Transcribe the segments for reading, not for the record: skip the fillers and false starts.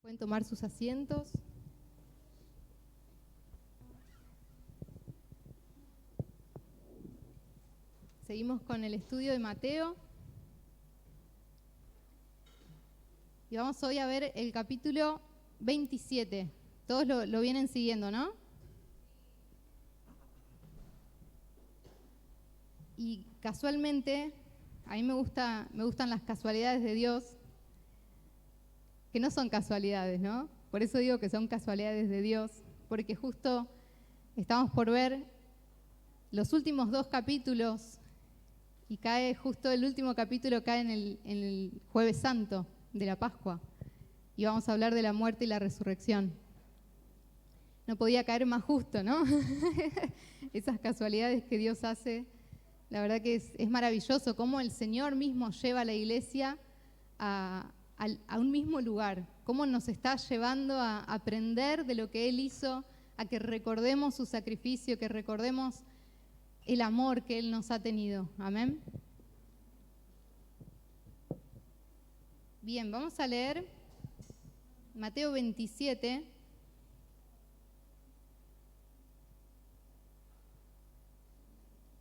Pueden tomar sus asientos. Seguimos con el estudio de Mateo. Y vamos hoy a ver el capítulo 27. Todos lo vienen siguiendo, ¿no? Y casualmente, a mí me gustan las casualidades de Dios, que no son casualidades, ¿no? Por eso digo que son casualidades de Dios, porque justo estamos por ver los últimos 2 capítulos y justo el último capítulo cae en el Jueves Santo de la Pascua y vamos a hablar de la muerte y la resurrección. No podía caer más justo, ¿no? Esas casualidades que Dios hace, la verdad que es maravilloso cómo el Señor mismo lleva a la iglesia a un mismo lugar, cómo nos está llevando a aprender de lo que Él hizo, a que recordemos su sacrificio, que recordemos el amor que Él nos ha tenido. Amén. Bien, vamos a leer Mateo 27.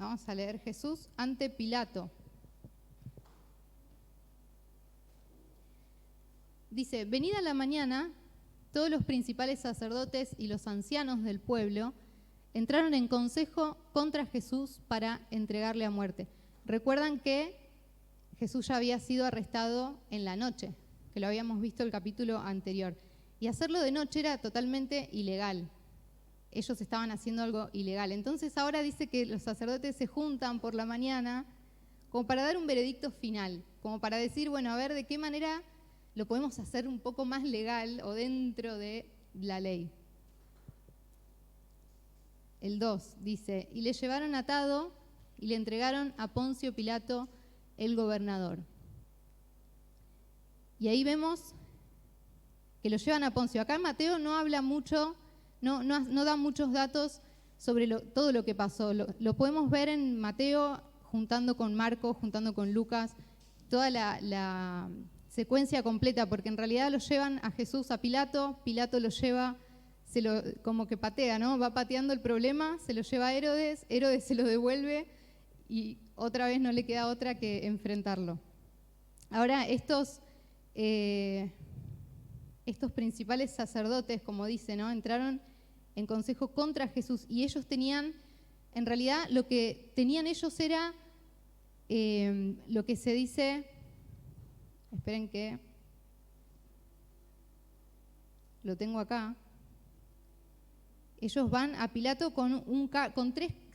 Vamos a leer Jesús ante Pilato. Dice, venida la mañana, todos los principales sacerdotes y los ancianos del pueblo entraron en consejo contra Jesús para entregarle a muerte. Recuerdan que Jesús ya había sido arrestado en la noche, que lo habíamos visto el capítulo anterior. Y hacerlo de noche era totalmente ilegal. Ellos estaban haciendo algo ilegal. Entonces ahora dice que los sacerdotes se juntan por la mañana como para dar un veredicto final, como para decir, bueno, a ver de qué manera lo podemos hacer un poco más legal o dentro de la ley. El 2 dice, y le llevaron atado y le entregaron a Poncio Pilato, el gobernador. Y ahí vemos que lo llevan a Poncio. Acá Mateo no habla mucho, no da muchos datos sobre todo lo que pasó. Lo podemos ver en Mateo juntando con Marcos, juntando con Lucas, toda la secuencia completa, porque en realidad lo llevan a Jesús a Pilato, Pilato lo lleva, como que patea, ¿no? Va pateando el problema, se lo lleva a Herodes, Herodes se lo devuelve y otra vez no le queda otra que enfrentarlo. Ahora estos principales sacerdotes, como dice, ¿no? Entraron en consejo contra Jesús y ellos tenían, en realidad lo que tenían ellos era lo que se dice, esperen que lo tengo acá. Ellos van a Pilato con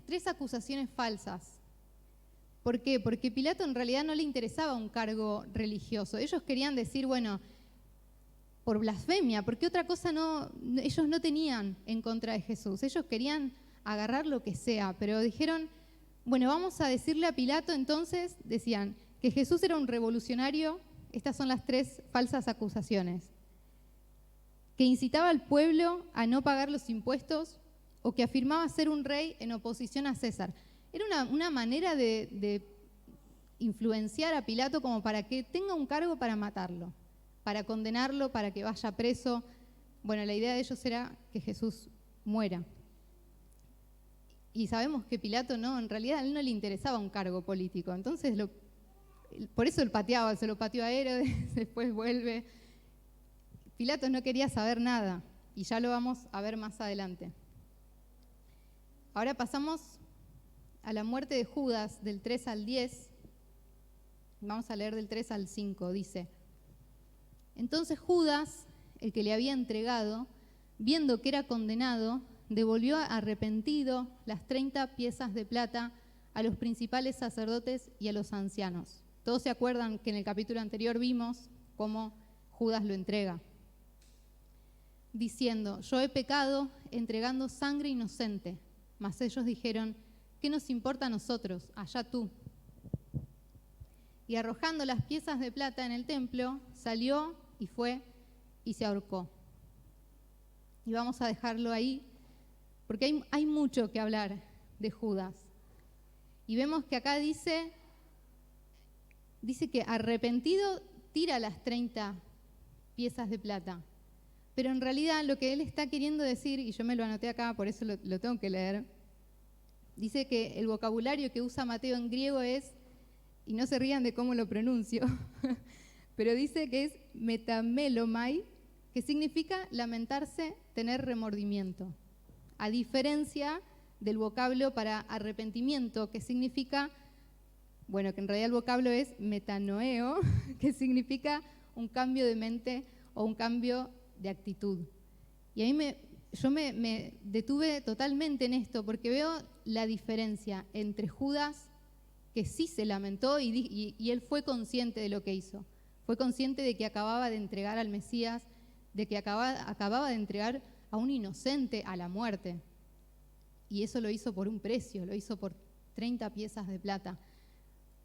tres acusaciones falsas. ¿Por qué? Porque Pilato en realidad no le interesaba un cargo religioso. Ellos querían decir, bueno, por blasfemia, porque otra cosa ellos no tenían en contra de Jesús. Ellos querían agarrar lo que sea, pero dijeron, bueno, vamos a decirle a Pilato entonces, decían, que Jesús era un revolucionario. Estas son las 3 falsas acusaciones. Que incitaba al pueblo a no pagar los impuestos o que afirmaba ser un rey en oposición a César. Era una manera de influenciar a Pilato como para que tenga un cargo para matarlo, para condenarlo, para que vaya preso. Bueno, la idea de ellos era que Jesús muera. Y sabemos que Pilato en realidad a él no le interesaba un cargo político. Entonces, por eso él pateaba, se lo pateó a Herodes, después vuelve. Pilato no quería saber nada, y ya lo vamos a ver más adelante. Ahora pasamos a la muerte de Judas, del 3 al 10. Vamos a leer del 3 al 5, dice. Entonces Judas, el que le había entregado, viendo que era condenado, devolvió arrepentido las 30 piezas de plata a los principales sacerdotes y a los ancianos. Todos se acuerdan que en el capítulo anterior vimos cómo Judas lo entrega, diciendo, yo he pecado entregando sangre inocente. Mas ellos dijeron, ¿qué nos importa a nosotros? Allá tú. Y arrojando las piezas de plata en el templo, salió y fue y se ahorcó. Y vamos a dejarlo ahí, porque hay mucho que hablar de Judas. Y vemos que acá dice que arrepentido tira las 30 piezas de plata. Pero en realidad lo que él está queriendo decir, y yo me lo anoté acá, por eso lo tengo que leer, dice que el vocabulario que usa Mateo en griego es, y no se rían de cómo lo pronuncio, pero dice que es metamelomai, que significa lamentarse, tener remordimiento. A diferencia del vocablo para arrepentimiento, que significa, bueno, que en realidad el vocablo es metanoeo, que significa un cambio de mente o un cambio de actitud. Y ahí yo me detuve totalmente en esto, porque veo la diferencia entre Judas, que sí se lamentó y él fue consciente de lo que hizo. Fue consciente de que acababa de entregar al Mesías, de que acababa de entregar a un inocente a la muerte. Y eso lo hizo por un precio, lo hizo por 30 piezas de plata.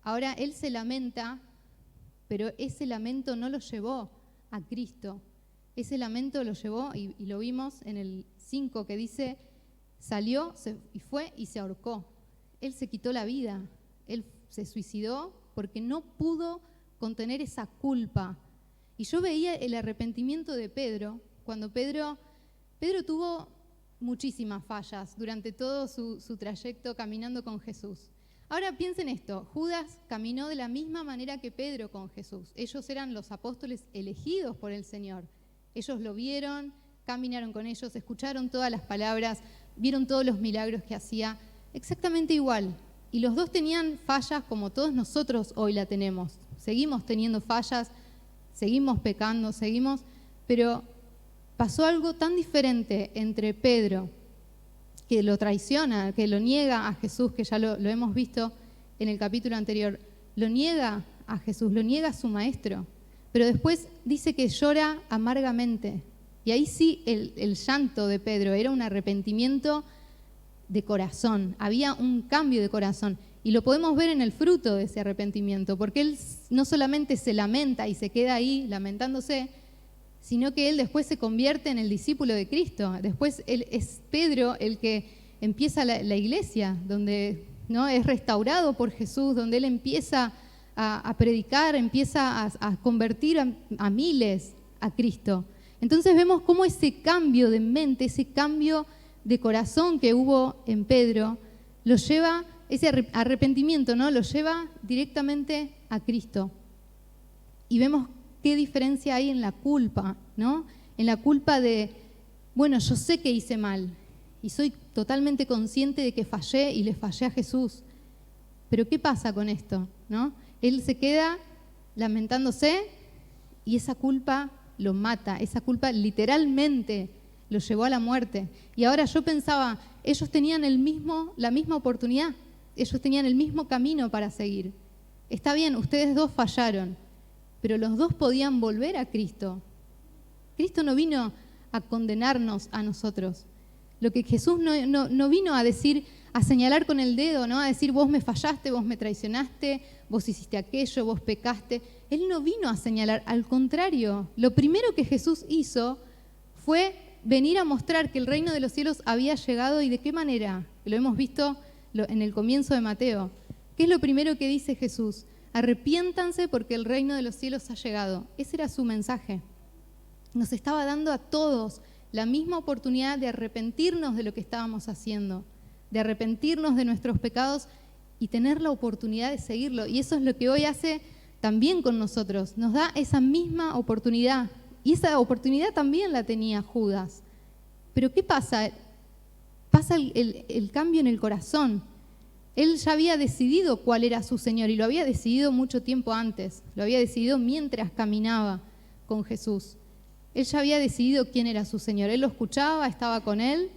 Ahora él se lamenta, pero ese lamento no lo llevó a Cristo. Ese lamento lo llevó, y lo vimos en el 5, que dice, salió y fue y se ahorcó. Él se quitó la vida, él se suicidó porque no pudo contener esa culpa. Y yo veía el arrepentimiento de Pedro, cuando Pedro tuvo muchísimas fallas durante todo su trayecto caminando con Jesús. Ahora piensen esto, Judas caminó de la misma manera que Pedro con Jesús. Ellos eran los apóstoles elegidos por el Señor. Ellos lo vieron, caminaron con ellos, escucharon todas las palabras, vieron todos los milagros que hacía, exactamente igual. Y los dos tenían fallas como todos nosotros hoy la tenemos. Seguimos teniendo fallas, seguimos pecando, pero pasó algo tan diferente entre Pedro, que lo traiciona, que lo niega a Jesús, que ya lo hemos visto en el capítulo anterior, lo niega a Jesús, lo niega a su maestro, pero después dice que llora amargamente. Y ahí sí el llanto de Pedro era un arrepentimiento de corazón, había un cambio de corazón. Y lo podemos ver en el fruto de ese arrepentimiento, porque él no solamente se lamenta y se queda ahí lamentándose, sino que él después se convierte en el discípulo de Cristo. Después es Pedro el que empieza la iglesia, donde ¿no? es restaurado por Jesús, donde él empieza a predicar, empieza a convertir a miles a Cristo. Entonces vemos cómo ese cambio de mente, ese cambio de corazón que hubo en Pedro, lo lleva, ese arrepentimiento, ¿no? Lo lleva directamente a Cristo. Y vemos qué diferencia hay en la culpa, ¿no? En la culpa de, bueno, yo sé que hice mal y soy totalmente consciente de que fallé y le fallé a Jesús. Pero ¿qué pasa con esto, no? Él se queda lamentándose y esa culpa lo mata, esa culpa literalmente lo llevó a la muerte. Y ahora yo pensaba, ellos tenían la misma oportunidad, ellos tenían el mismo camino para seguir. Está bien, ustedes dos fallaron, pero los dos podían volver a Cristo. Cristo no vino a condenarnos a nosotros. Lo que Jesús no vino a decir, a señalar con el dedo, ¿no? A decir, vos me fallaste, vos me traicionaste, vos hiciste aquello, vos pecaste. Él no vino a señalar, al contrario. Lo primero que Jesús hizo fue venir a mostrar que el reino de los cielos había llegado y de qué manera. Lo hemos visto en el comienzo de Mateo. ¿Qué es lo primero que dice Jesús? Arrepiéntanse porque el reino de los cielos ha llegado. Ese era su mensaje. Nos estaba dando a todos la misma oportunidad de arrepentirnos de lo que estábamos haciendo, de arrepentirnos de nuestros pecados y tener la oportunidad de seguirlo. Y eso es lo que hoy hace también con nosotros. Nos da esa misma oportunidad. Y esa oportunidad también la tenía Judas. Pero ¿qué pasa? Pasa el cambio en el corazón. Él ya había decidido cuál era su Señor y lo había decidido mucho tiempo antes. Lo había decidido mientras caminaba con Jesús. Él ya había decidido quién era su Señor. Él lo escuchaba, estaba con él,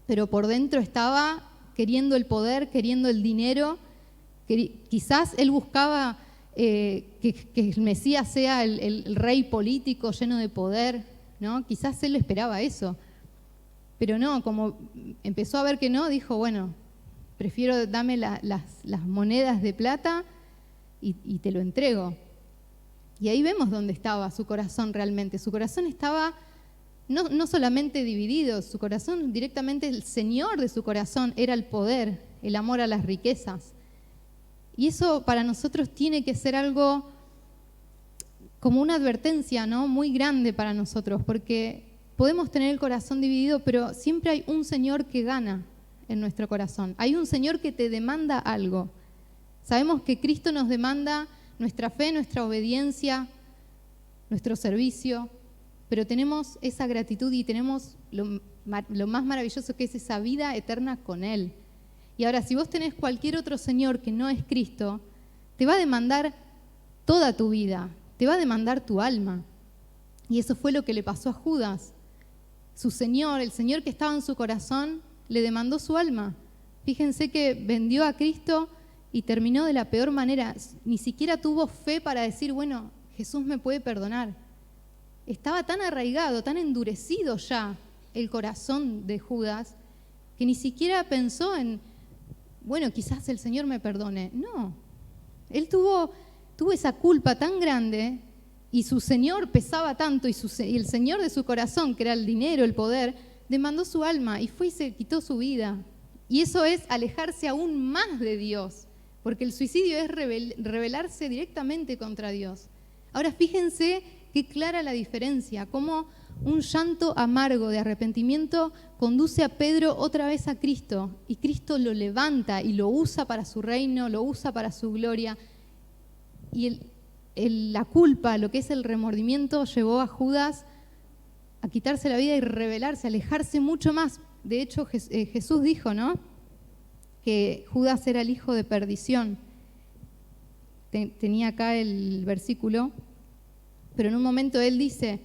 pero por dentro estaba queriendo el poder, queriendo el dinero. Quizás él buscaba que el Mesías sea el rey político lleno de poder, ¿no? Quizás él esperaba eso. Pero no, como empezó a ver que no, dijo, bueno, prefiero dame las monedas de plata y te lo entrego. Y ahí vemos dónde estaba su corazón realmente. Su corazón estaba no solamente dividido, su corazón directamente, el Señor de su corazón era el poder, el amor a las riquezas. Y eso para nosotros tiene que ser algo como una advertencia, ¿no?, muy grande para nosotros, porque podemos tener el corazón dividido, pero siempre hay un Señor que gana en nuestro corazón. Hay un Señor que te demanda algo. Sabemos que Cristo nos demanda nuestra fe, nuestra obediencia, nuestro servicio, pero tenemos esa gratitud y tenemos lo más maravilloso, que es esa vida eterna con Él. Y ahora, si vos tenés cualquier otro Señor que no es Cristo, te va a demandar toda tu vida, te va a demandar tu alma. Y eso fue lo que le pasó a Judas. Su Señor, el Señor que estaba en su corazón, le demandó su alma. Fíjense que vendió a Cristo y terminó de la peor manera. Ni siquiera tuvo fe para decir, bueno, Jesús me puede perdonar. Estaba tan arraigado, tan endurecido ya el corazón de Judas, que ni siquiera pensó en, bueno, quizás el Señor me perdone. No, él tuvo esa culpa tan grande y su Señor pesaba tanto y el Señor de su corazón, que era el dinero, el poder, demandó su alma y fue y se quitó su vida. Y eso es alejarse aún más de Dios, porque el suicidio es rebelarse directamente contra Dios. Ahora fíjense qué clara la diferencia, cómo un llanto amargo de arrepentimiento conduce a Pedro otra vez a Cristo, y Cristo lo levanta y lo usa para su reino, lo usa para su gloria. Y la culpa, lo que es el remordimiento, llevó a Judas a quitarse la vida y rebelarse, alejarse mucho más. De hecho, Jesús dijo, ¿no?, que Judas era el hijo de perdición. Tenía acá el versículo, pero en un momento él dice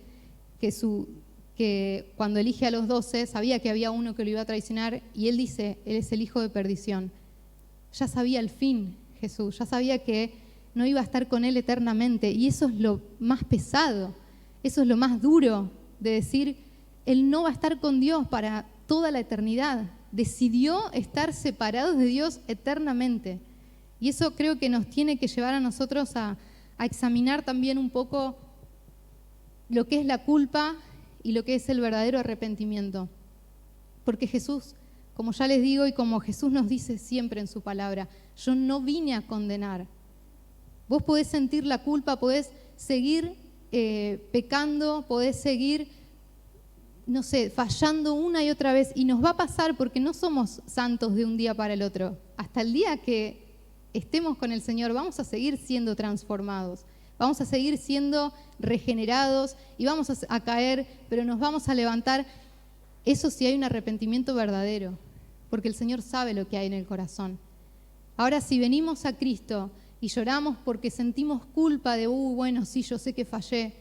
que cuando elige a los 12, sabía que había uno que lo iba a traicionar, y él dice, él es el hijo de perdición. Ya sabía el fin, Jesús, ya sabía que no iba a estar con él eternamente, y eso es lo más pesado, eso es lo más duro, de decir, él no va a estar con Dios para toda la eternidad. Decidió estar separados de Dios eternamente. Y eso creo que nos tiene que llevar a nosotros a examinar también un poco lo que es la culpa y lo que es el verdadero arrepentimiento. Porque Jesús, como ya les digo y como Jesús nos dice siempre en su palabra, yo no vine a condenar. Vos podés sentir la culpa, podés seguir pecando, podés seguir, no sé, fallando una y otra vez, y nos va a pasar porque no somos santos de un día para el otro. Hasta el día que estemos con el Señor vamos a seguir siendo transformados, vamos a seguir siendo regenerados y vamos a caer, pero nos vamos a levantar. Eso sí, hay un arrepentimiento verdadero, porque el Señor sabe lo que hay en el corazón. Ahora, si venimos a Cristo y lloramos porque sentimos culpa de, bueno, sí, yo sé que fallé,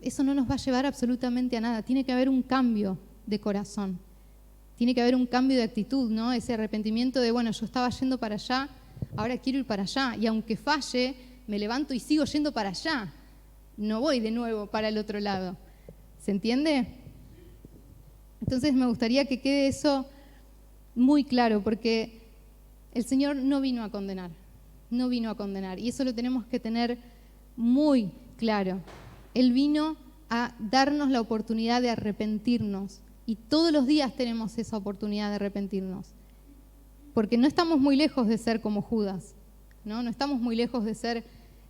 eso no nos va a llevar absolutamente a nada. Tiene que haber un cambio de corazón, tiene que haber un cambio de actitud, ¿no? Ese arrepentimiento de, bueno, yo estaba yendo para allá, ahora quiero ir para allá, y aunque falle, me levanto y sigo yendo para allá, no voy de nuevo para el otro lado. ¿Se entiende? Entonces me gustaría que quede eso muy claro, porque el Señor no vino a condenar, no vino a condenar, y eso lo tenemos que tener muy claro. Él vino a darnos la oportunidad de arrepentirnos, y todos los días tenemos esa oportunidad de arrepentirnos, porque no estamos muy lejos de ser como Judas, ¿no? No estamos muy lejos de ser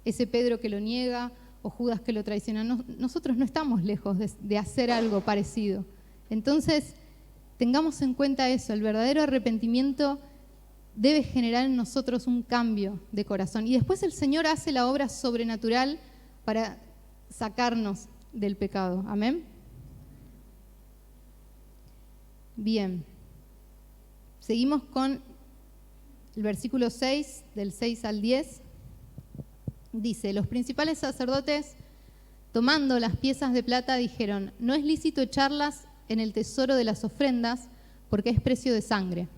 ese Pedro que lo niega o Judas que lo traiciona. Nosotros no estamos lejos de hacer algo parecido. Entonces, tengamos en cuenta eso, el verdadero arrepentimiento debe generar en nosotros un cambio de corazón. Y después el Señor hace la obra sobrenatural para sacarnos del pecado. Amén. Bien. Seguimos con el versículo 6, del 6 al 10. Dice, los principales sacerdotes, tomando las piezas de plata, dijeron, no es lícito echarlas en el tesoro de las ofrendas, porque es precio de sangre.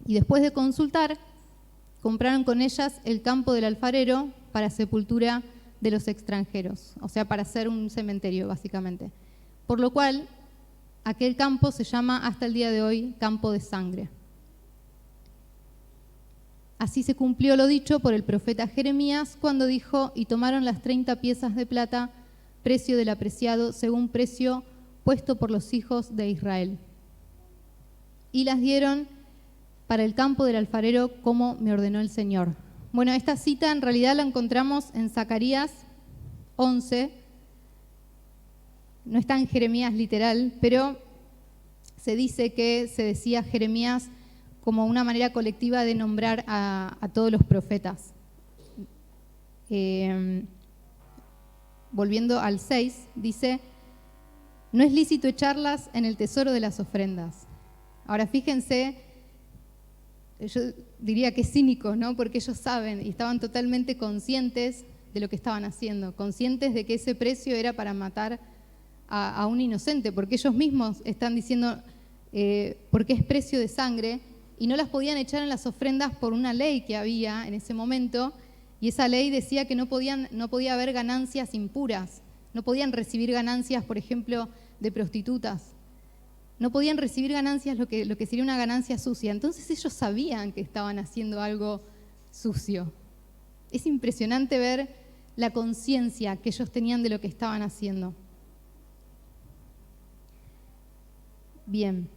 Y después de consultar, compraron con ellas el campo del alfarero para sepultura de los extranjeros, o sea, para hacer un cementerio, básicamente. Por lo cual, aquel campo se llama hasta el día de hoy campo de sangre. Así se cumplió lo dicho por el profeta Jeremías cuando dijo, y tomaron las 30 piezas de plata, precio del apreciado, según precio puesto por los hijos de Israel. Y las dieron para el campo del alfarero como me ordenó el Señor. Bueno, esta cita en realidad la encontramos en Zacarías 11. No está en Jeremías literal, pero se dice que se decía Jeremías como una manera colectiva de nombrar a todos los profetas. Volviendo al 6, dice: no es lícito echarlas en el tesoro de las ofrendas. Ahora fíjense, yo diría que es cínico, ¿no? Porque ellos saben y estaban totalmente conscientes de lo que estaban haciendo, conscientes de que ese precio era para matar a un inocente, porque ellos mismos están diciendo porque es precio de sangre, y no las podían echar en las ofrendas por una ley que había en ese momento, y esa ley decía que no podía haber ganancias impuras, no podían recibir ganancias, por ejemplo, de prostitutas, no podían recibir ganancias, lo que sería una ganancia sucia. Entonces ellos sabían que estaban haciendo algo sucio. Es impresionante ver la conciencia que ellos tenían de lo que estaban haciendo. Bien.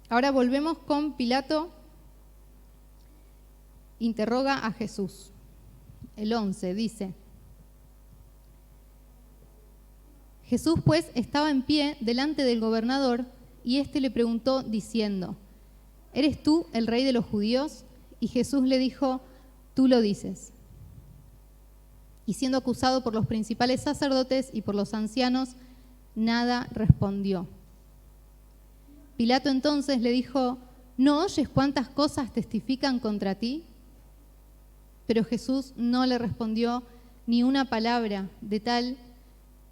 Ahora volvemos con Pilato. Interroga a Jesús. El 11 dice: Jesús pues estaba en pie delante del gobernador, y éste le preguntó diciendo: ¿eres tú el rey de los judíos? Y Jesús le dijo: tú lo dices. Y siendo acusado por los principales sacerdotes y por los ancianos, nada respondió. Pilato entonces le dijo: ¿no oyes cuántas cosas testifican contra ti? Pero Jesús no le respondió ni una palabra, de tal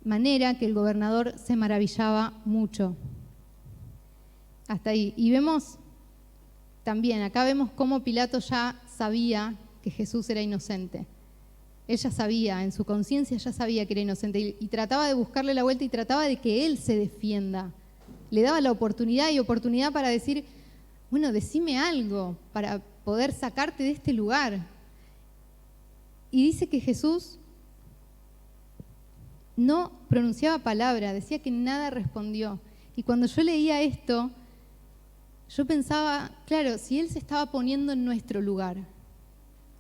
manera que el gobernador se maravillaba mucho. Hasta ahí. Y vemos también, acá vemos cómo Pilato ya sabía que Jesús era inocente. Él ya sabía, en su conciencia ya sabía que era inocente, y trataba de buscarle la vuelta y trataba de que él se defienda. Le daba la oportunidad para decir: bueno, decime algo para poder sacarte de este lugar. Y dice que Jesús no pronunciaba palabra, decía que nada respondió. Y cuando yo leía esto, yo pensaba, claro, si él se estaba poniendo en nuestro lugar,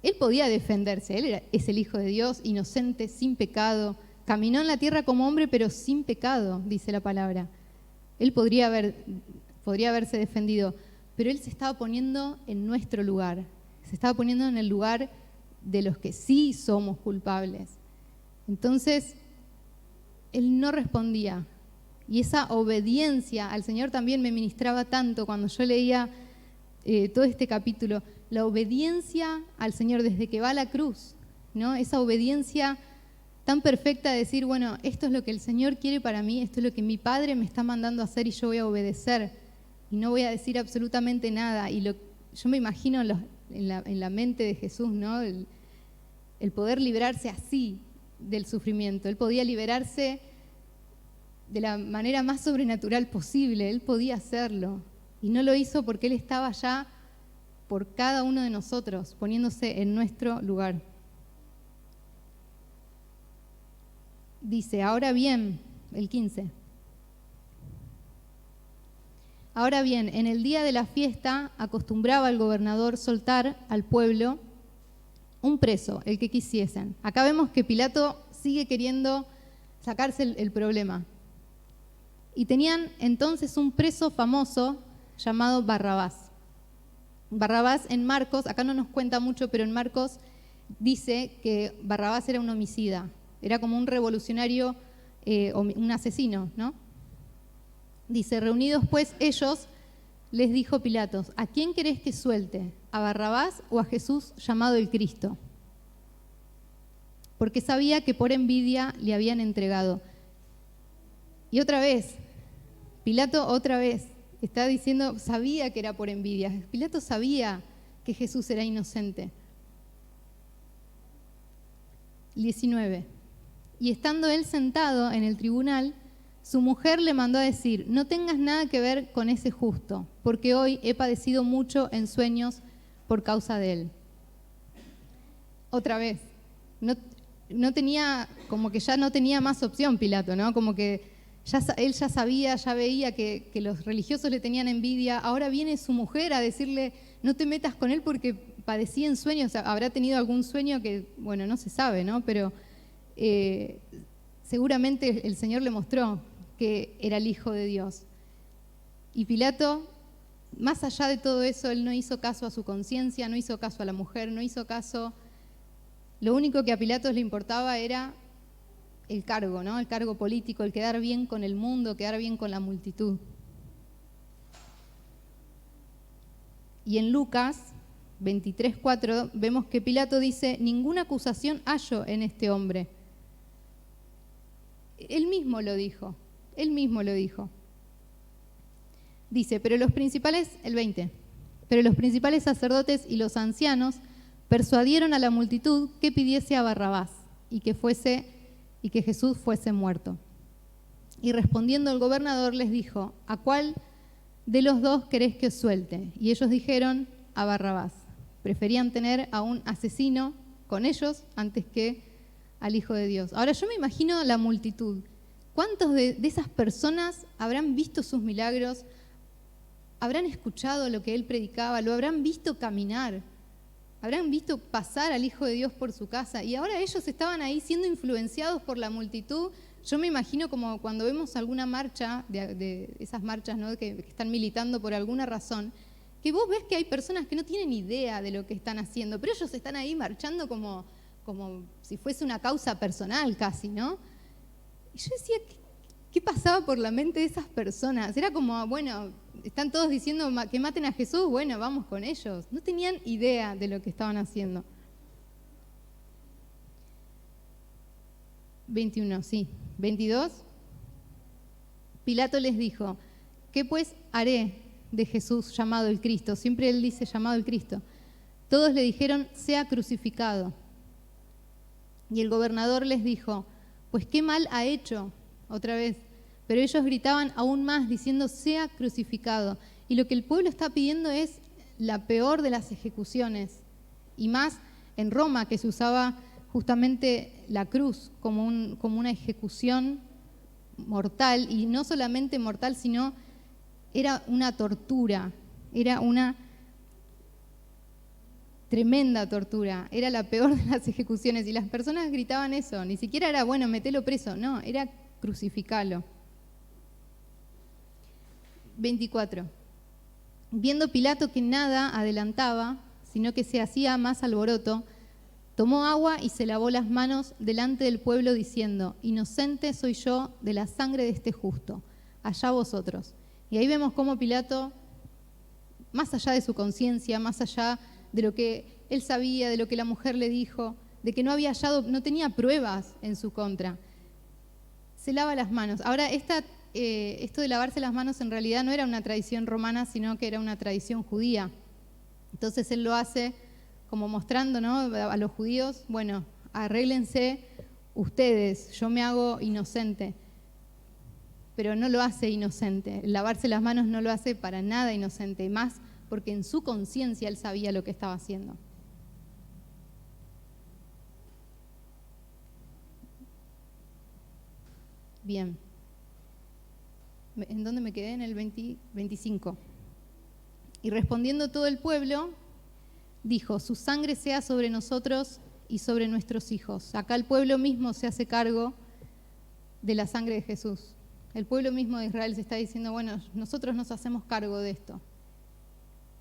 él podía defenderse, es el Hijo de Dios, inocente, sin pecado, caminó en la tierra como hombre, pero sin pecado, dice la palabra. Él podría haberse defendido, pero él se estaba poniendo en nuestro lugar, se estaba poniendo en el lugar de los que sí somos culpables. Entonces, él no respondía. Y esa obediencia al Señor también me ministraba tanto cuando yo leía todo este capítulo. La obediencia al Señor desde que va a la cruz, ¿no? Esa obediencia tan perfecta de decir, bueno, esto es lo que el Señor quiere para mí, esto es lo que mi Padre me está mandando a hacer y yo voy a obedecer. Y no voy a decir absolutamente nada. Y yo me imagino en la mente de Jesús, ¿no? El poder librarse así del sufrimiento. Él podía liberarse de la manera más sobrenatural posible. Él podía hacerlo. Y no lo hizo porque Él estaba allá por cada uno de nosotros, poniéndose en nuestro lugar. Dice, ahora bien, el 15. Ahora bien, en el día de la fiesta acostumbraba el gobernador soltar al pueblo un preso, el que quisiesen. Acá vemos que Pilato sigue queriendo sacarse el problema. Y tenían entonces un preso famoso llamado Barrabás. Barrabás en Marcos, acá no nos cuenta mucho, pero en Marcos dice que Barrabás era un homicida, era como un revolucionario, un asesino, ¿no? Dice, reunidos pues ellos, les dijo Pilato, ¿a quién querés que suelte? ¿A Barrabás o a Jesús llamado el Cristo? Porque sabía que por envidia le habían entregado. Y otra vez, Pilato otra vez está diciendo, sabía que era por envidia. Pilato sabía que Jesús era inocente. 19. Y estando él sentado en el tribunal, su mujer le mandó a decir, no tengas nada que ver con ese justo, porque hoy he padecido mucho en sueños por causa de él. Otra vez, no tenía, como que ya no tenía más opción Pilato, ¿no? Como que él ya sabía, ya veía que los religiosos le tenían envidia. Ahora viene su mujer a decirle, no te metas con él porque padecía en sueños, o sea, habrá tenido algún sueño que, bueno, no se sabe, ¿no? Pero seguramente el Señor le mostró que era el Hijo de Dios. Y Pilato, más allá de todo eso, él no hizo caso a su conciencia, no hizo caso a la mujer, no hizo caso. Lo único que a Pilato le importaba era el cargo, ¿no? El cargo político, el quedar bien con el mundo, quedar bien con la multitud. Y en Lucas 23:4 vemos que Pilato dice: ninguna acusación hallo en este hombre. Él mismo lo dijo, él mismo lo dijo. Dice, pero los principales sacerdotes y los ancianos persuadieron a la multitud que pidiese a Barrabás y que Jesús fuese muerto. Y respondiendo el gobernador les dijo: ¿a cuál de los dos querés que os suelte? Y ellos dijeron: a Barrabás. Preferían tener a un asesino con ellos antes que al Hijo de Dios. Ahora yo me imagino la multitud. ¿Cuántos de esas personas habrán visto sus milagros? ¿Habrán escuchado lo que él predicaba? ¿Lo habrán visto caminar? ¿Habrán visto pasar al Hijo de Dios por su casa? Y ahora ellos estaban ahí siendo influenciados por la multitud. Yo me imagino como cuando vemos alguna marcha, de esas marchas, ¿no?, que están militando por alguna razón, que vos ves que hay personas que no tienen idea de lo que están haciendo, pero ellos están ahí marchando como si fuese una causa personal casi, ¿no? Y yo decía, ¿qué pasaba por la mente de esas personas? Era como, bueno, están todos diciendo que maten a Jesús, bueno, vamos con ellos. No tenían idea de lo que estaban haciendo. 21, sí. 22. Pilato les dijo: ¿qué pues haré de Jesús llamado el Cristo? Siempre él dice llamado el Cristo. Todos le dijeron: sea crucificado. Y el gobernador les dijo: pues qué mal ha hecho. Otra vez. Pero ellos gritaban aún más diciendo: sea crucificado. Y lo que el pueblo está pidiendo es la peor de las ejecuciones. Y más en Roma, que se usaba justamente la cruz como una ejecución mortal. Y no solamente mortal, sino era una tortura. Era una tremenda tortura. Era la peor de las ejecuciones. Y las personas gritaban eso. Ni siquiera era, bueno, metelo preso. No, era crucificalo. 24. Viendo Pilato que nada adelantaba, sino que se hacía más alboroto, tomó agua y se lavó las manos delante del pueblo diciendo: inocente soy yo de la sangre de este justo, allá vosotros. Y ahí vemos cómo Pilato, más allá de su conciencia, más allá de lo que él sabía, de lo que la mujer le dijo, de que no tenía pruebas en su contra, se lava las manos. Ahora, esto de lavarse las manos en realidad no era una tradición romana, sino que era una tradición judía. Entonces él lo hace como mostrando, ¿no?, a los judíos: bueno, arréglense ustedes, yo me hago inocente. Pero no lo hace inocente. El lavarse las manos no lo hace para nada inocente, más porque en su conciencia él sabía lo que estaba haciendo. Bien. ¿En dónde me quedé? En el 25. Y respondiendo todo el pueblo, dijo: su sangre sea sobre nosotros y sobre nuestros hijos. Acá el pueblo mismo se hace cargo de la sangre de Jesús. El pueblo mismo de Israel se está diciendo: bueno, nosotros nos hacemos cargo de esto.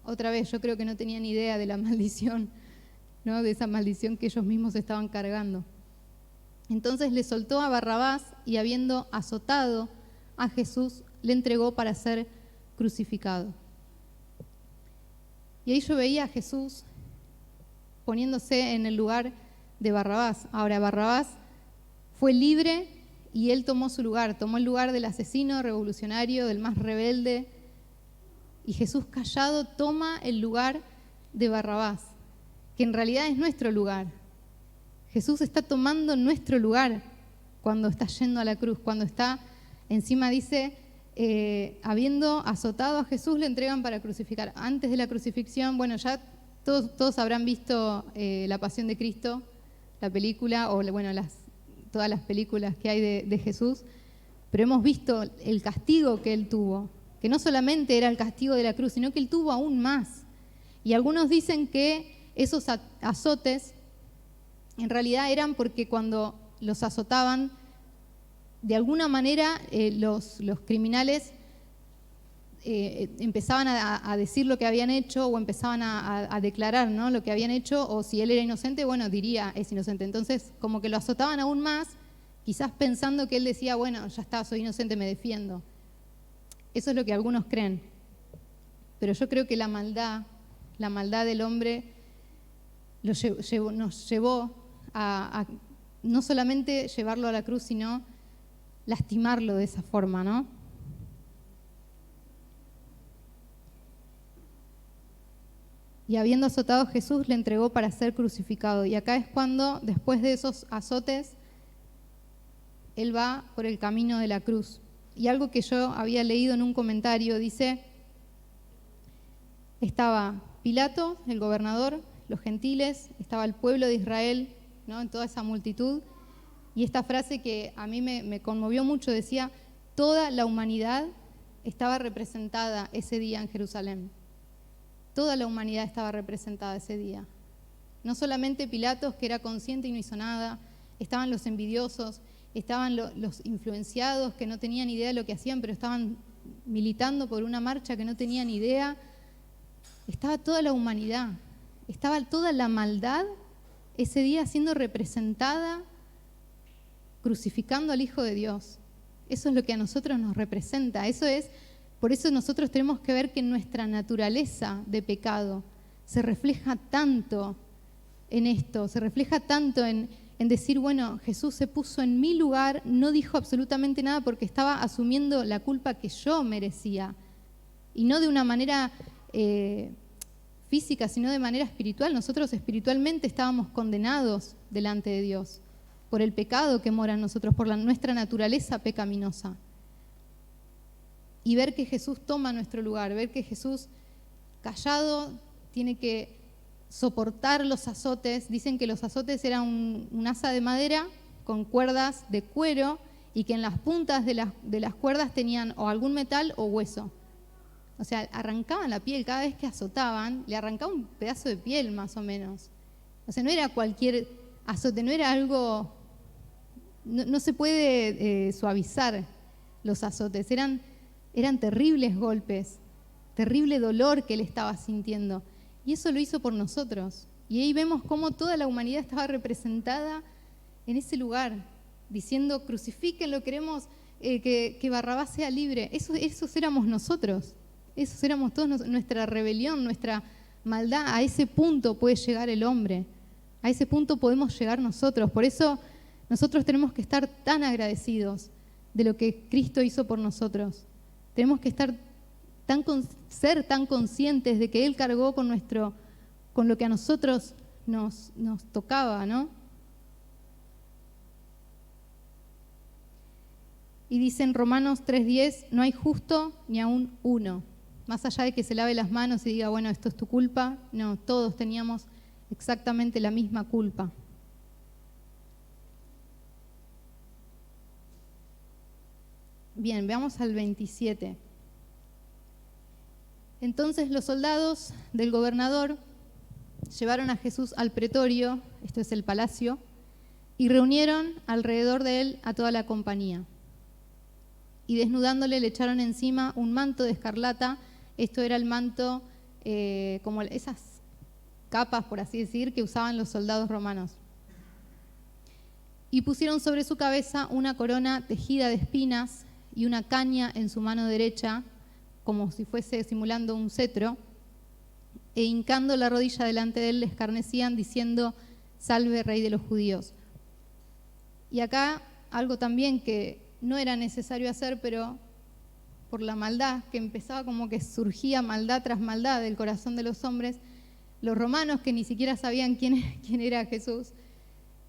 Otra vez, yo creo que no tenían idea de la maldición, ¿no?, de esa maldición que ellos mismos estaban cargando. Entonces le soltó a Barrabás y, habiendo azotado a Jesús, le entregó para ser crucificado. Y ahí yo veía a Jesús poniéndose en el lugar de Barrabás. Ahora, Barrabás fue libre y él tomó su lugar, tomó el lugar del asesino revolucionario, del más rebelde. Y Jesús, callado, toma el lugar de Barrabás, que en realidad es nuestro lugar. Jesús está tomando nuestro lugar cuando está yendo a la cruz, cuando está, encima dice, habiendo azotado a Jesús, le entregan para crucificar. Antes de la crucifixión, bueno, ya todos habrán visto La Pasión de Cristo, la película, o bueno, todas las películas que hay de Jesús, pero hemos visto el castigo que él tuvo, que no solamente era el castigo de la cruz, sino que él tuvo aún más. Y algunos dicen que esos azotes en realidad eran porque cuando los azotaban, de alguna manera los criminales empezaban a decir lo que habían hecho o empezaban a declarar, ¿no?, lo que habían hecho, o si él era inocente, bueno, diría es inocente. Entonces, como que lo azotaban aún más, quizás pensando que él decía, bueno, ya está, soy inocente, me defiendo. Eso es lo que algunos creen. Pero yo creo que la maldad del hombre nos llevó a no solamente llevarlo a la cruz, sino lastimarlo de esa forma, ¿no? Y habiendo azotado a Jesús, le entregó para ser crucificado. Y acá es cuando, después de esos azotes, él va por el camino de la cruz. Y algo que yo había leído en un comentario, dice, estaba Pilato, el gobernador, los gentiles, estaba el pueblo de Israel, ¿no?, en toda esa multitud. Y esta frase que a mí me conmovió mucho decía, toda la humanidad estaba representada ese día en Jerusalén. Toda la humanidad estaba representada ese día. No solamente Pilatos, que era consciente y no hizo nada, estaban los envidiosos, estaban los influenciados que no tenían idea de lo que hacían, pero estaban militando por una marcha que no tenían idea. Estaba toda la humanidad, estaba toda la maldad ese día siendo representada, crucificando al Hijo de Dios. Eso es lo que a nosotros nos representa. Por eso nosotros tenemos que ver que nuestra naturaleza de pecado se refleja tanto en esto, se refleja tanto en decir, bueno, Jesús se puso en mi lugar, no dijo absolutamente nada porque estaba asumiendo la culpa que yo merecía. Y no de una manera física, sino de manera espiritual. Nosotros espiritualmente estábamos condenados delante de Dios por el pecado que mora en nosotros, por nuestra naturaleza pecaminosa. Y ver que Jesús toma nuestro lugar, ver que Jesús, callado, tiene que soportar los azotes. Dicen que los azotes eran un asa de madera con cuerdas de cuero y que en las puntas de las cuerdas tenían o algún metal o hueso. O sea, arrancaban la piel, cada vez que azotaban, le arrancaban un pedazo de piel más o menos. O sea, no era cualquier azote, no era algo... No se puede suavizar los azotes, eran terribles golpes, terrible dolor que él estaba sintiendo. Y eso lo hizo por nosotros. Y ahí vemos cómo toda la humanidad estaba representada en ese lugar, diciendo, crucifíquenlo, queremos que Barrabás sea libre. Esos éramos nosotros, esos éramos todos, nuestra rebelión, nuestra maldad. A ese punto puede llegar el hombre, a ese punto podemos llegar nosotros. Por eso nosotros tenemos que estar tan agradecidos de lo que Cristo hizo por nosotros. Tenemos que ser tan conscientes de que Él cargó con lo que a nosotros nos tocaba, ¿no? Y dice en Romanos 3:10, no hay justo ni aún uno. Más allá de que se lave las manos y diga, bueno, esto es tu culpa, no, todos teníamos exactamente la misma culpa. Bien, veamos al 27. Entonces los soldados del gobernador llevaron a Jesús al pretorio, esto es el palacio, y reunieron alrededor de él a toda la compañía. Y desnudándole le echaron encima un manto de escarlata. Esto era el manto, como esas capas, por así decir, que usaban los soldados romanos. Y pusieron sobre su cabeza una corona tejida de espinas y una caña en su mano derecha, como si fuese simulando un cetro, e hincando la rodilla delante de él le escarnecían diciendo, salve Rey de los judíos. Y acá algo también que no era necesario hacer, pero por la maldad, que empezaba como que surgía maldad tras maldad del corazón de los hombres, los romanos que ni siquiera sabían quién era Jesús,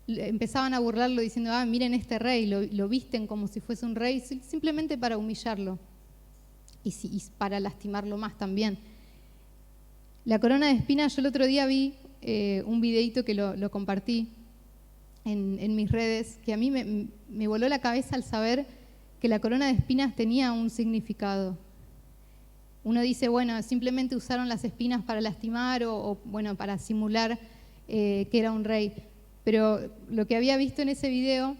empezaban a burlarlo diciendo, miren este rey, lo visten como si fuese un rey, simplemente para humillarlo y para lastimarlo más también. La corona de espinas, yo el otro día vi un videito que lo compartí en mis redes, que a mí me voló la cabeza al saber que la corona de espinas tenía un significado. Uno dice, bueno, simplemente usaron las espinas para lastimar o bueno, para simular que era un rey. Pero lo que había visto en ese video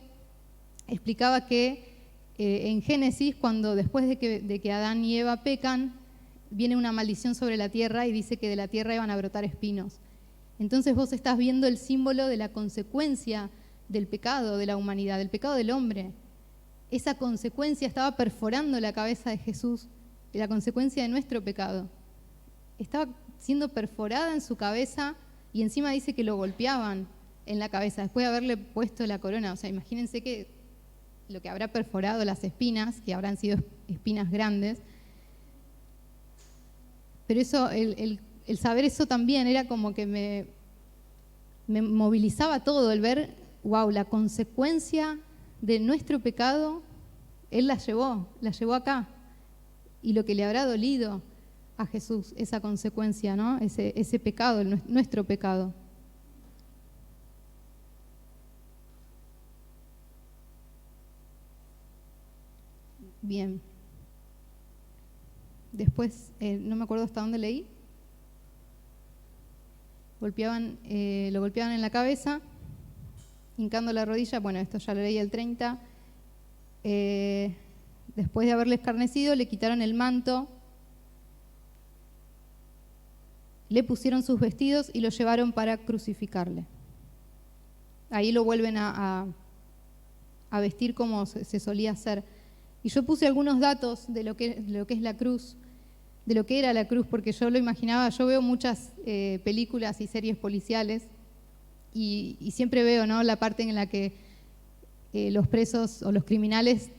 explicaba que en Génesis, cuando después de que Adán y Eva pecan, viene una maldición sobre la tierra y dice que de la tierra iban a brotar espinos. Entonces vos estás viendo el símbolo de la consecuencia del pecado de la humanidad, del pecado del hombre. Esa consecuencia estaba perforando la cabeza de Jesús, y la consecuencia de nuestro pecado. Estaba siendo perforada en su cabeza y encima dice que lo golpeaban en la cabeza después de haberle puesto la corona. O sea, imagínense que lo que habrá perforado las espinas, que habrán sido espinas grandes. Pero eso, el saber eso también era como que me movilizaba todo, el ver, wow, la consecuencia de nuestro pecado, Él la llevó acá. Y lo que le habrá dolido a Jesús, esa consecuencia, ¿no? Ese pecado, nuestro pecado. Bien. Después, no me acuerdo hasta dónde leí. Lo golpeaban en la cabeza, hincando la rodilla. Bueno, esto ya lo leí el 30. Después de haberle escarnecido, le quitaron el manto, le pusieron sus vestidos y lo llevaron para crucificarle. Ahí lo vuelven a vestir como se solía hacer. Y yo puse algunos datos de lo que es la cruz, de lo que era la cruz, porque yo lo imaginaba. Yo veo muchas películas y series policiales y siempre veo, ¿no?, la parte en la que los presos o los criminales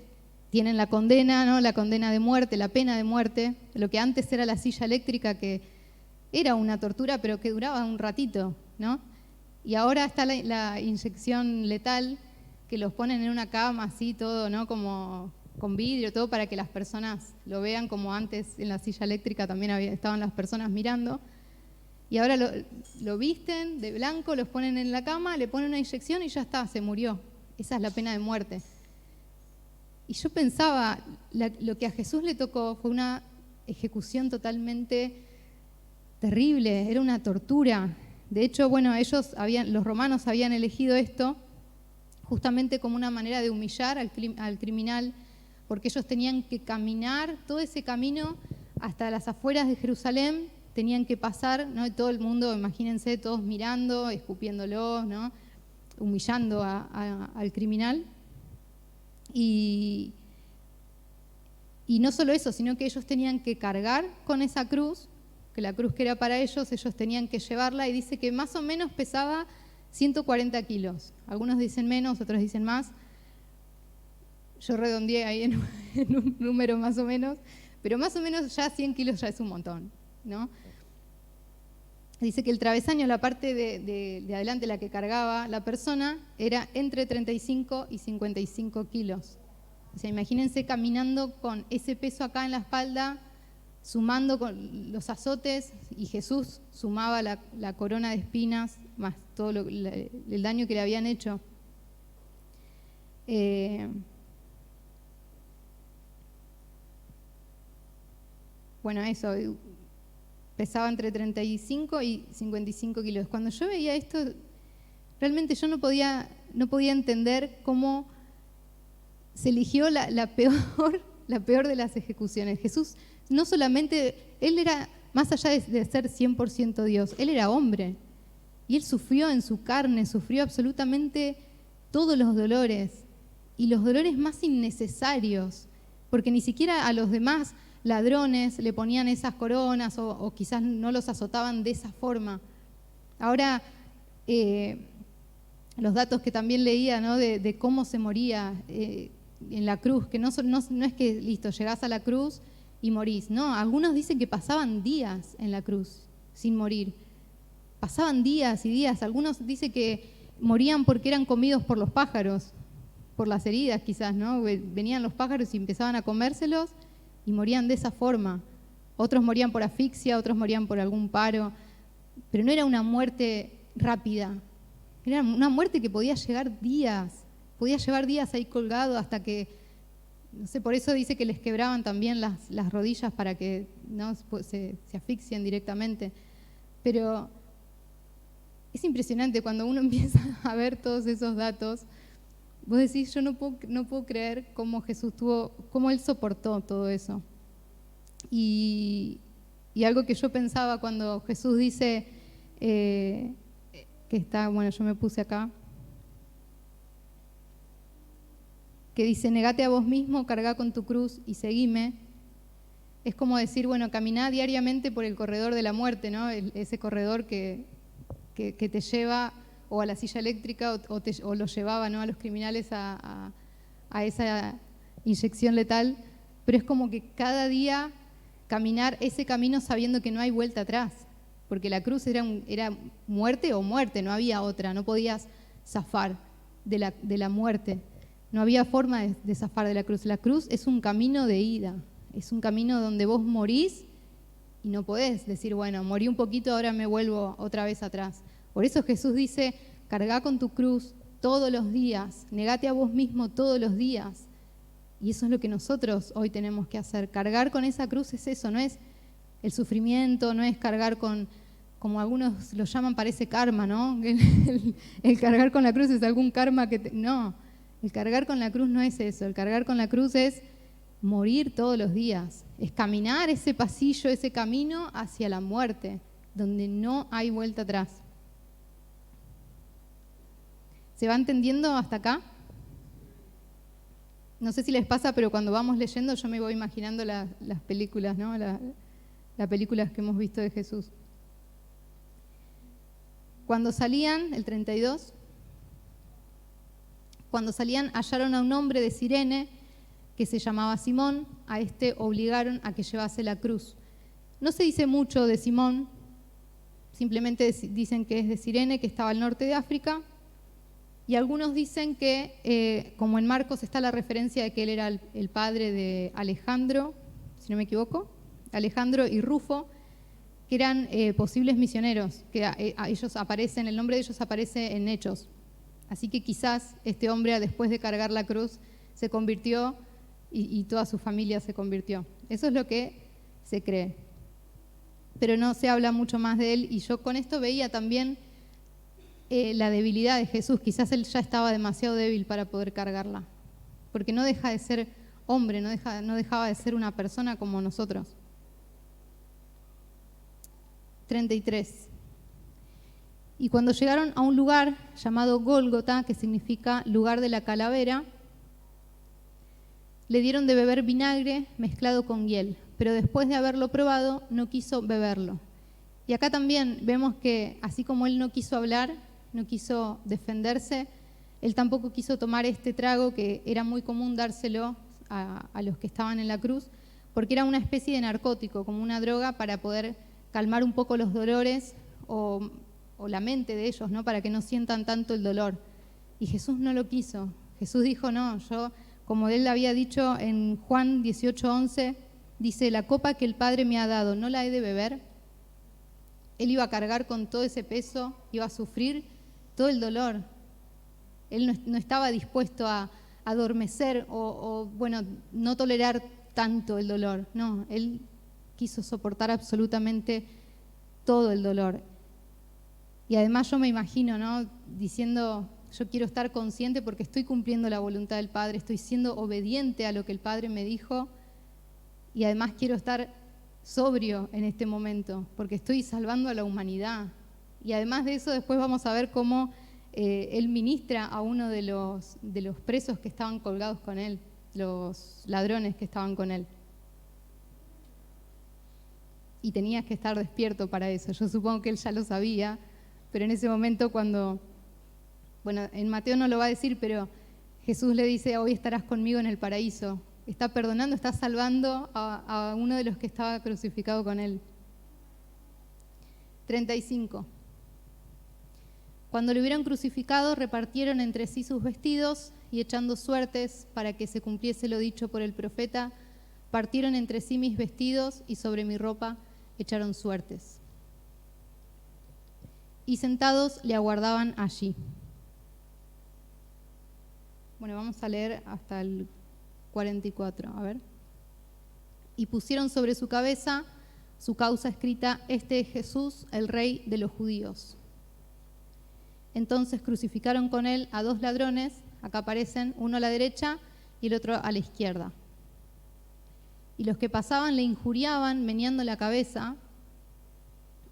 tienen la condena, ¿no?, la condena de muerte, la pena de muerte, lo que antes era la silla eléctrica, que era una tortura pero que duraba un ratito, ¿no? Y ahora está la inyección letal, que los ponen en una cama así, todo, ¿no?, como con vidrio, todo para que las personas lo vean, como antes en la silla eléctrica también estaban las personas mirando. Y ahora lo visten de blanco, los ponen en la cama, le ponen una inyección y ya está, se murió. Esa es la pena de muerte. Y yo pensaba, lo que a Jesús le tocó fue una ejecución totalmente terrible, era una tortura. De hecho, bueno, los romanos habían elegido esto justamente como una manera de humillar al criminal, porque ellos tenían que caminar todo ese camino hasta las afueras de Jerusalén, tenían que pasar, ¿no?, y todo el mundo, imagínense, todos mirando, escupiéndolo, ¿no?, humillando al criminal. Y no solo eso, sino que ellos tenían que cargar con esa cruz, que la cruz que era para ellos tenían que llevarla, y dice que más o menos pesaba 140 kilos. Algunos dicen menos, otros dicen más. Yo redondeé ahí en un número más o menos, pero más o menos ya 100 kilos ya es un montón, ¿no? Dice que el travesaño, la parte de adelante, la que cargaba la persona, era entre 35 y 55 kilos. O sea, imagínense caminando con ese peso acá en la espalda, sumando con los azotes, y Jesús sumaba la corona de espinas, más todo el daño que le habían hecho. Bueno, eso, pesaba entre 35 y 55 kilos. Cuando yo veía esto, realmente yo no podía entender cómo se eligió la peor de las ejecuciones. Jesús, no solamente, Él era, más allá de ser 100% Dios, Él era hombre. Y Él sufrió en su carne, sufrió absolutamente todos los dolores, y los dolores más innecesarios, porque ni siquiera a los demás ladrones le ponían esas coronas o quizás no los azotaban de esa forma. Ahora, los datos que también leía, ¿no?, de cómo se moría en la cruz, que no es que, listo, llegás a la cruz y morís. No, algunos dicen que pasaban días en la cruz sin morir. Pasaban días y días. Algunos dicen que morían porque eran comidos por los pájaros, por las heridas quizás, ¿no? Venían los pájaros y empezaban a comérselos y morían de esa forma. Otros morían por asfixia, otros morían por algún paro, pero no era una muerte rápida, era una muerte que podía llevar días ahí colgado hasta que no sé, por eso dice que les quebraban también las rodillas para que no se asfixien directamente. Pero es impresionante cuando uno empieza a ver todos esos datos. Vos decís, yo no puedo creer cómo cómo Él soportó todo eso. Y algo que yo pensaba cuando Jesús dice, que está, bueno, yo me puse acá, que dice, negate a vos mismo, cargá con tu cruz y seguime. Es como decir, bueno, caminá diariamente por el corredor de la muerte, ¿no? Ese corredor que te lleva o a la silla eléctrica o lo llevaba, ¿no?, a los criminales a esa inyección letal. Pero es como que cada día caminar ese camino sabiendo que no hay vuelta atrás, porque la cruz era muerte o muerte, no había otra, no podías zafar de la muerte, no había forma de zafar de la cruz. La cruz es un camino de ida, es un camino donde vos morís y no podés decir, bueno, morí un poquito, ahora me vuelvo otra vez atrás. Por eso Jesús dice, cargá con tu cruz todos los días, negate a vos mismo todos los días. Y eso es lo que nosotros hoy tenemos que hacer. Cargar con esa cruz es eso, no es el sufrimiento, no es cargar con, como algunos lo llaman, parece karma, ¿no? El cargar con la cruz es algún karma no, el cargar con la cruz no es eso. El cargar con la cruz es morir todos los días, es caminar ese pasillo, ese camino hacia la muerte, donde no hay vuelta atrás. ¿Se va entendiendo hasta acá? No sé si les pasa, pero cuando vamos leyendo yo me voy imaginando las películas, ¿no? Las películas que hemos visto de Jesús. Cuando salían, el 32, cuando salían hallaron a un hombre de Cirene que se llamaba Simón. A este obligaron a que llevase la cruz. No se dice mucho de Simón, simplemente dicen que es de Cirene, que estaba al norte de África. Y algunos dicen que, como en Marcos está la referencia de que él era el padre de Alejandro, si no me equivoco, Alejandro y Rufo, que eran posibles misioneros, que ellos aparecen, el nombre de ellos aparece en Hechos. Así que quizás este hombre, después de cargar la cruz, se convirtió y toda su familia se convirtió. Eso es lo que se cree. Pero no se habla mucho más de él, y yo con esto veía también la debilidad de Jesús. Quizás él ya estaba demasiado débil para poder cargarla, porque no deja de ser hombre, no dejaba de ser una persona como nosotros. 33. Y cuando llegaron a un lugar llamado Gólgota, que significa lugar de la calavera, le dieron de beber vinagre mezclado con hiel, pero después de haberlo probado no quiso beberlo. Y acá también vemos que así como él no quiso hablar, no quiso defenderse, él tampoco quiso tomar este trago que era muy común dárselo a los que estaban en la cruz, porque era una especie de narcótico, como una droga para poder calmar un poco los dolores o la mente de ellos, ¿no? Para que no sientan tanto el dolor. Y Jesús no lo quiso. Jesús dijo, no, yo, como él había dicho en Juan 18:11, dice, la copa que el Padre me ha dado, ¿no la he de beber? Él iba a cargar con todo ese peso, iba a sufrir todo el dolor. Él no estaba dispuesto a adormecer o no tolerar tanto el dolor. No, él quiso soportar absolutamente todo el dolor. Y además yo me imagino, ¿no?, diciendo, yo quiero estar consciente porque estoy cumpliendo la voluntad del Padre, estoy siendo obediente a lo que el Padre me dijo, y además quiero estar sobrio en este momento, porque estoy salvando a la humanidad. Y además de eso, después vamos a ver cómo él ministra a uno de los presos que estaban colgados con él, los ladrones que estaban con él. Y tenías que estar despierto para eso. Yo supongo que él ya lo sabía, pero en ese momento en Mateo no lo va a decir, pero Jesús le dice, hoy estarás conmigo en el paraíso. Está perdonando, está salvando a uno de los que estaba crucificado con él. 35. Cuando le hubieron crucificado, repartieron entre sí sus vestidos y echando suertes para que se cumpliese lo dicho por el profeta, partieron entre sí mis vestidos y sobre mi ropa echaron suertes. Y sentados le aguardaban allí. Bueno, vamos a leer hasta el 44, a ver. Y pusieron sobre su cabeza su causa escrita: este es Jesús, el Rey de los judíos. Entonces crucificaron con él a 2 ladrones, acá aparecen, uno a la derecha y el otro a la izquierda. Y los que pasaban le injuriaban, meneando la cabeza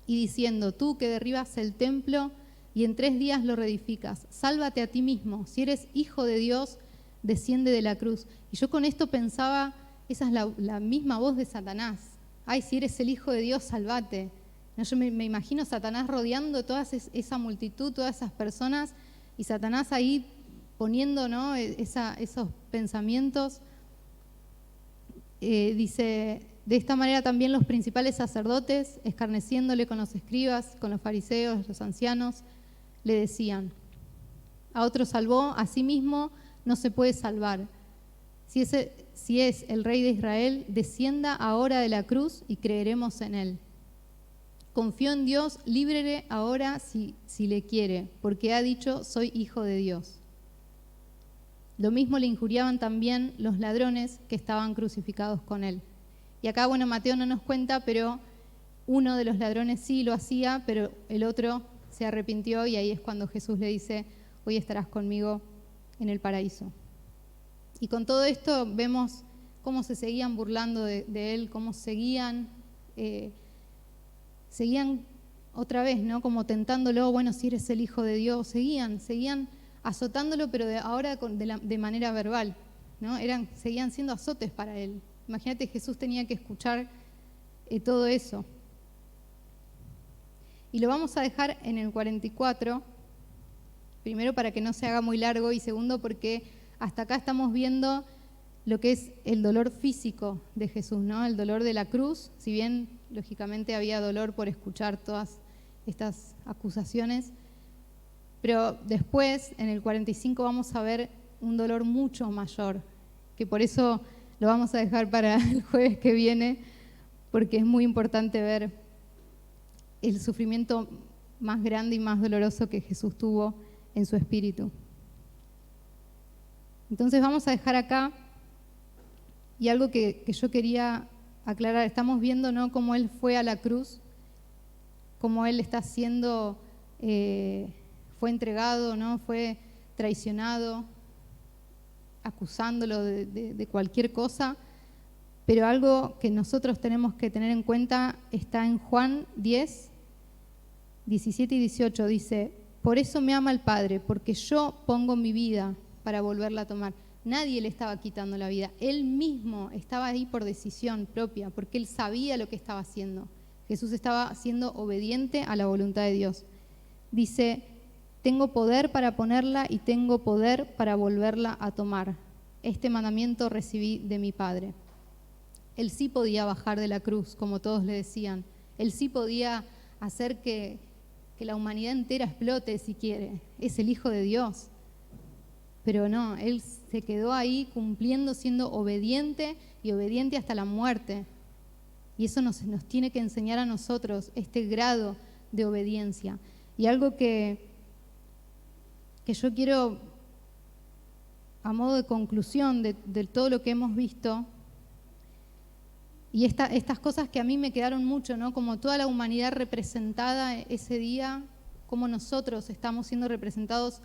y diciendo: tú que derribas el templo y en 3 días lo reedificas, sálvate a ti mismo, si eres hijo de Dios, desciende de la cruz. Y yo con esto pensaba, esa es la misma voz de Satanás. Ay, si eres el hijo de Dios, sálvate. No, yo me imagino a Satanás rodeando toda esa multitud, todas esas personas, y Satanás ahí poniendo, ¿no?, esos pensamientos. Dice: de esta manera también los principales sacerdotes, escarneciéndole con los escribas, con los fariseos, los ancianos, le decían: a otro salvó, a sí mismo no se puede salvar. Si es el Rey de Israel, descienda ahora de la cruz y creeremos en él. Confío en Dios, líbrele ahora si le quiere, porque ha dicho: soy hijo de Dios. Lo mismo le injuriaban también los ladrones que estaban crucificados con él. Y acá, bueno, Mateo no nos cuenta, pero uno de los ladrones sí lo hacía, pero el otro se arrepintió, y ahí es cuando Jesús le dice: hoy estarás conmigo en el paraíso. Y con todo esto vemos cómo se seguían burlando de él, cómo seguían otra vez, ¿no?, como tentándolo: bueno, si eres el Hijo de Dios. Seguían azotándolo, pero ahora de manera verbal, ¿no? Seguían siendo azotes para él. Imagínate, Jesús tenía que escuchar todo eso. Y lo vamos a dejar en el 44, primero para que no se haga muy largo, y segundo porque hasta acá estamos viendo lo que es el dolor físico de Jesús, ¿no? El dolor de la cruz. Si bien lógicamente había dolor por escuchar todas estas acusaciones, pero después en el 45 vamos a ver un dolor mucho mayor, que por eso lo vamos a dejar para el jueves que viene, porque es muy importante ver el sufrimiento más grande y más doloroso que Jesús tuvo en su espíritu. Entonces vamos a dejar acá, y algo que yo quería aclarar: estamos viendo, ¿no?, cómo él fue a la cruz, cómo él está siendo, fue entregado, ¿no?, fue traicionado, acusándolo de cualquier cosa, pero algo que nosotros tenemos que tener en cuenta está en Juan 10, 17 y 18, dice: por eso me ama el Padre, porque yo pongo mi vida para volverla a tomar. Nadie le estaba quitando la vida, él mismo estaba ahí por decisión propia, porque él sabía lo que estaba haciendo. Jesús estaba siendo obediente a la voluntad de Dios. Dice: tengo poder para ponerla y tengo poder para volverla a tomar. Este mandamiento recibí de mi Padre. Él sí podía bajar de la cruz, como todos le decían. Él sí podía hacer que la humanidad entera explote si quiere. Es el Hijo de Dios. Pero no, él se quedó ahí cumpliendo, siendo obediente, y obediente hasta la muerte. Y eso nos tiene que enseñar a nosotros este grado de obediencia. Y algo que yo quiero, a modo de conclusión de todo lo que hemos visto, y estas cosas que a mí me quedaron mucho, ¿no?, como toda la humanidad representada ese día, como nosotros estamos siendo representados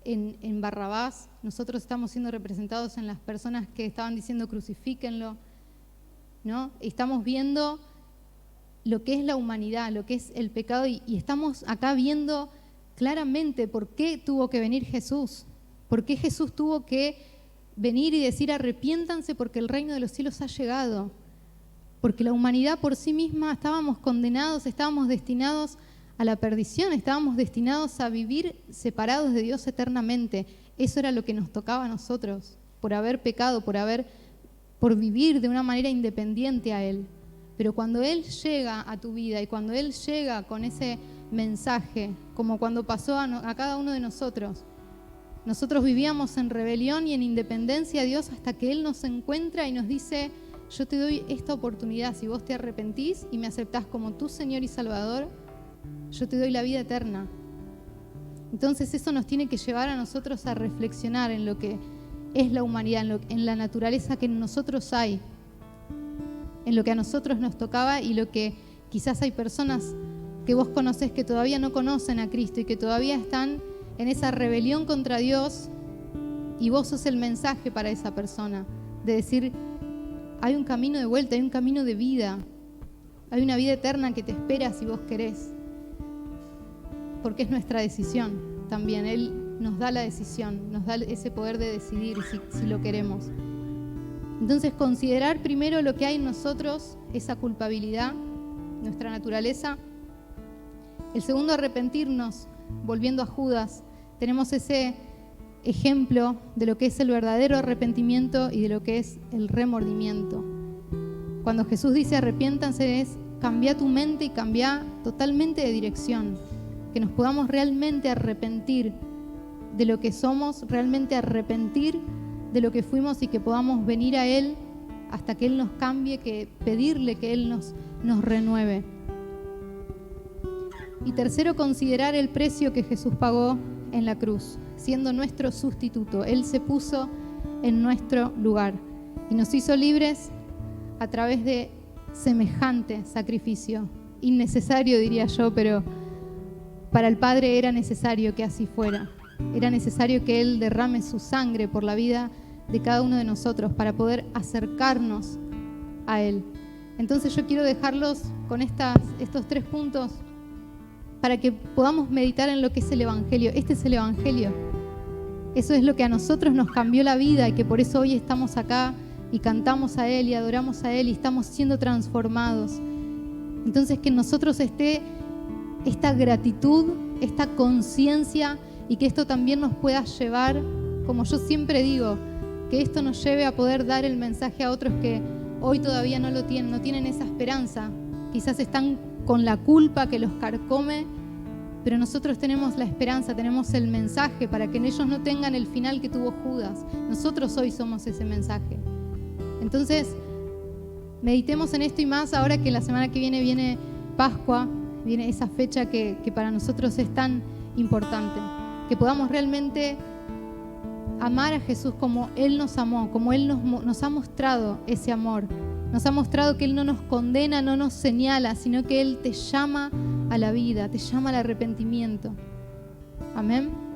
en Barrabás, nosotros estamos siendo representados en las personas que estaban diciendo crucifíquenlo, ¿no? Estamos viendo lo que es la humanidad, lo que es el pecado, y estamos acá viendo claramente por qué tuvo que venir Jesús, por qué Jesús tuvo que venir y decir: arrepiéntanse porque el reino de los cielos ha llegado. Porque la humanidad por sí misma estábamos condenados, estábamos destinados a la perdición, estábamos destinados a vivir separados de Dios eternamente. Eso era lo que nos tocaba a nosotros, por haber pecado, por vivir de una manera independiente a Él. Pero cuando Él llega a tu vida y cuando Él llega con ese mensaje, como cuando pasó a cada uno de nosotros vivíamos en rebelión y en independencia a Dios hasta que Él nos encuentra y nos dice: yo te doy esta oportunidad, si vos te arrepentís y me aceptás como tu Señor y Salvador, yo te doy la vida eterna. Entonces eso nos tiene que llevar a nosotros a reflexionar en lo que es la humanidad, en la naturaleza que en nosotros hay, en lo que a nosotros nos tocaba y lo que quizás hay personas que vos conocés que todavía no conocen a Cristo y que todavía están en esa rebelión contra Dios, y vos sos el mensaje para esa persona, de decir, hay un camino de vuelta, hay un camino de vida, hay una vida eterna que te espera si vos querés, porque es nuestra decisión también. Él nos da la decisión, nos da ese poder de decidir si lo queremos. Entonces, considerar primero lo que hay en nosotros, esa culpabilidad, nuestra naturaleza. El segundo, arrepentirnos, volviendo a Judas. Tenemos ese ejemplo de lo que es el verdadero arrepentimiento y de lo que es el remordimiento. Cuando Jesús dice arrepiéntanse, es cambia tu mente y cambia totalmente de dirección. Que nos podamos realmente arrepentir de lo que somos, realmente arrepentir de lo que fuimos y que podamos venir a Él hasta que Él nos cambie, que pedirle que Él nos renueve. Y tercero, considerar el precio que Jesús pagó en la cruz, siendo nuestro sustituto. Él se puso en nuestro lugar y nos hizo libres a través de semejante sacrificio. Innecesario, diría yo, pero para el Padre era necesario que así fuera. Era necesario que Él derrame su sangre por la vida de cada uno de nosotros para poder acercarnos a Él. Entonces yo quiero dejarlos con estos 3 puntos para que podamos meditar en lo que es el Evangelio. Este es el Evangelio. Eso es lo que a nosotros nos cambió la vida y que por eso hoy estamos acá y cantamos a Él y adoramos a Él y estamos siendo transformados. Entonces que en nosotros esté esta gratitud, esta conciencia y que esto también nos pueda llevar, como yo siempre digo, que esto nos lleve a poder dar el mensaje a otros que hoy todavía no lo tienen, no tienen esa esperanza. Quizás están con la culpa que los carcome, pero nosotros tenemos la esperanza, tenemos el mensaje para que ellos no tengan el final que tuvo Judas. Nosotros hoy somos ese mensaje. Entonces, meditemos en esto y más ahora que la semana que viene Pascua, viene esa fecha que para nosotros es tan importante. Que podamos realmente amar a Jesús como Él nos amó, como Él nos ha mostrado ese amor. Nos ha mostrado que Él no nos condena, no nos señala, sino que Él te llama a la vida, te llama al arrepentimiento. Amén.